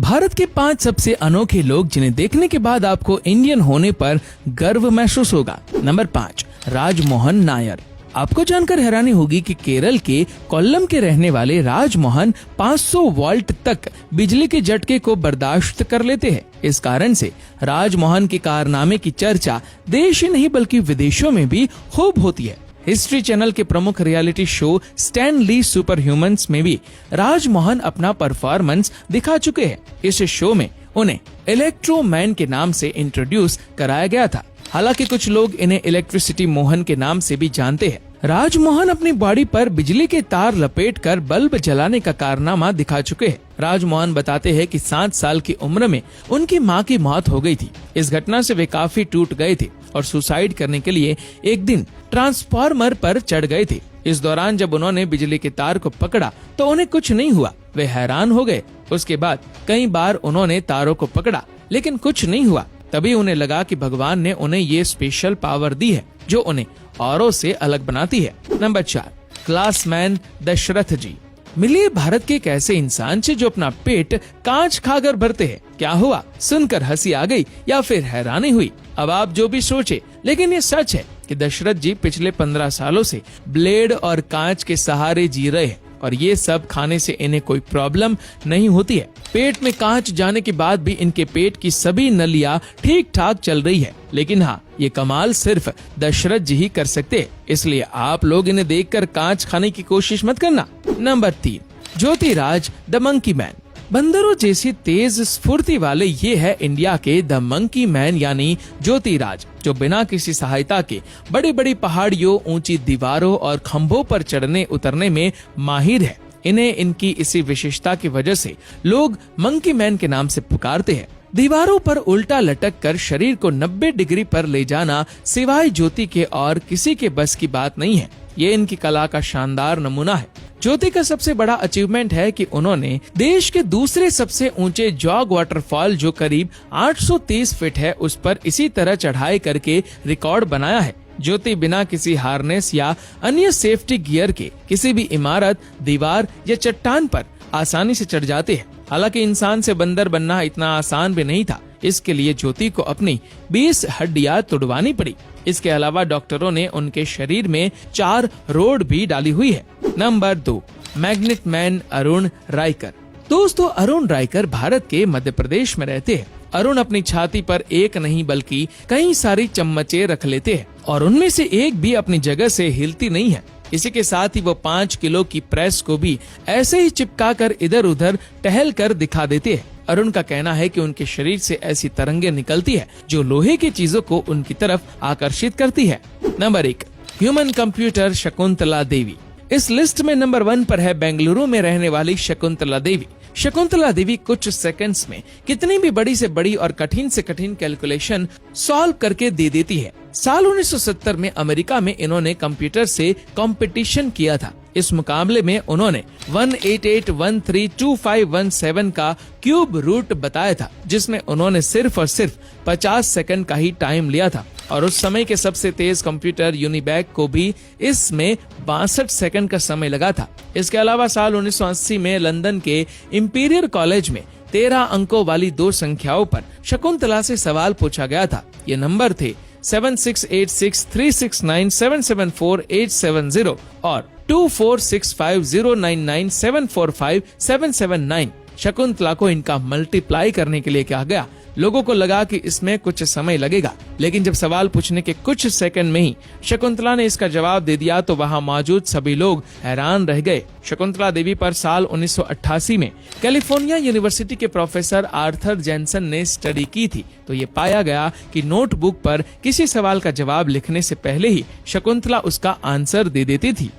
भारत के 5 सबसे अनोखे लोग जिन्हें देखने के बाद आपको इंडियन होने पर गर्व महसूस होगा। नंबर 5, राजमोहन नायर। आपको जानकर हैरानी होगी कि केरल के कोल्लम के रहने वाले राजमोहन 500 वोल्ट तक बिजली के झटके को बर्दाश्त कर लेते हैं। इस कारण से राजमोहन के कारनामे की चर्चा देश ही नहीं बल्कि विदेशों में भी खूब होती है। हिस्ट्री चैनल के प्रमुख reality show Stan Lee superhumans में भी राजमोहन अपना परफॉर्मेंस दिखा चुके हैं। इस शो में उन्हें इलेक्ट्रो मैन के नाम से इंट्रोड्यूस कराया गया था। हालांकि कुछ लोग इन्हें इलेक्ट्रिसिटी मोहन के नाम से भी जानते हैं। राजमोहन अपनी बॉडी पर बिजली के तार लपेटकर बल्ब जलाने का कारनामा दिखा चुके हैं। राजमोहन बताते हैं कि 7 साल की उम्र में उनकी मां की मौत हो गई थी। इस घटना से वे काफी टूट गए थे और सुसाइड करने के लिए एक दिन ट्रांसफार्मर पर चढ़ गए थे। इस दौरान जब उन्होंने बिजली के तार को पकड़ा तो उन्हें कुछ नहीं हुआ। वे हैरान हो गए। उसके बाद कई बार उन्होंने तारों को पकड़ा लेकिन कुछ नहीं हुआ। तभी उन्हें लगा कि भगवान ने उन्हें ये स्पेशल पावर दी है जो उन्हें औरों से अलग बनाती है। नंबर 4, क्लासमैन दशरथ जी। मिलिए भारत के एक ऐसे इंसान से जो अपना पेट कांच खाकर भरते हैं। क्या हुआ? सुनकर हंसी आ गई या फिर हैरानी हुई? अब आप जो भी सोचे, लेकिन ये सच है कि दशरथ जी पिछले 15 सालों से ब्लेड और कांच के सहारे जी रहे हैं और ये सब खाने से इन्हें कोई प्रॉब्लम नहीं होती है। पेट में कांच जाने के बाद भी इनके पेट की सभी नलियां ठीक ठाक चल रही है। लेकिन हाँ, ये कमाल सिर्फ दशरथ जी ही कर सकते हैं, इसलिए आप लोग इन्हें देखकर कांच खाने की कोशिश मत करना। Number 3, Jyotiraj the monkey man. बंदरों जैसी तेज स्फूर्ति वाले ये है इंडिया के द मंकी मैन यानी ज्योतिराज, जो बिना किसी सहायता के बड़ी बड़ी पहाड़ियों, ऊंची दीवारों और खंभों पर चढ़ने उतरने में माहिर है। इन्हें इनकी इसी विशेषता की वजह से लोग मंकी मैन के नाम से पुकारते हैं। दीवारों पर उल्टा लटक कर शरीर को 90 डिग्री पर ले जाना सिवाय ज्योति के और किसी के बस की बात नहीं है। ये इनकी कला का शानदार नमूना है। ज्योति का सबसे बड़ा अचीवमेंट है कि उन्होंने देश के दूसरे सबसे ऊंचे जॉग वाटरफॉल जो करीब 830 फीट है उस पर इसी तरह चढ़ाई करके रिकॉर्ड बनाया है। ज्योति बिना किसी हार्नेस या अन्य सेफ्टी गियर के किसी भी इमारत, दीवार या चट्टान पर आसानी से चढ़ जाते हैं। हालांकि इंसान से बंदर बनना इतना आसान भी नहीं था। इसके लिए ज्योति को अपनी 20 हड्डियां तुड़वानी पड़ी। इसके अलावा डॉक्टरों ने उनके शरीर में 4 रोड भी डाली हुई है। Number 2, magnet man Arun Raikar. दोस्तों, अरुण रायकर भारत के मध्य प्रदेश में रहते हैं। अरुण अपनी छाती पर एक नहीं बल्कि कई सारी चम्मचे रख लेते हैं और उनमें से एक भी अपनी जगह से हिलती नहीं है। इसी के साथ ही वो 5 किलो की प्रेस को भी ऐसे ही चिपका कर इधर उधर टहल कर दिखा देते हैं। अरुण का कहना है कि उनके शरीर से ऐसी तरंगे निकलती है जो लोहे की चीजों को उनकी तरफ आकर्षित करती है। Number 1, human computer Shakuntala Devi. इस लिस्ट में नंबर 1 पर है बेंगलुरु में रहने वाली शकुंतला देवी। शकुंतला देवी कुछ सेकंड्स में कितनी भी बड़ी से बड़ी और कठिन से कठिन कैलकुलेशन सॉल्व करके दे देती है। साल 1970 में अमेरिका में इन्होंने कंप्यूटर से कंपटीशन किया था। इस मुकाबले में उन्होंने 188132517 का क्यूब रूट बताया था, जिसमें उन्होंने सिर्फ और सिर्फ 50 सेकंड का ही टाइम लिया था और उस समय के सबसे तेज कंप्यूटर यूनिबैक को भी इसमें 62 सेकंड का समय लगा था। इसके अलावा साल 1980 में लंदन के इंपीरियल कॉलेज में 13 अंकों वाली 2 संख्याओं पर शकुंतला से सवाल पूछा गया था। ये नंबर थे 768636977487 और 24650997457779। शकुंतला को इनका मल्टीप्लाई करने के लिए कहा गया। लोगों को लगा कि इसमें कुछ समय लगेगा, लेकिन जब सवाल पूछने के कुछ सेकंड में ही शकुंतला ने इसका जवाब दे दिया तो वहां मौजूद सभी लोग हैरान रह गए। शकुंतला देवी पर साल 1988 में कैलिफोर्निया यूनिवर्सिटी के प्रोफेसर आर्थर जेनसन ने स्टडी की थी, तो ये पाया गया कि नोटबुक पर किसी सवाल का जवाब लिखने से पहले ही शकुंतला उसका आंसर दे देती थी।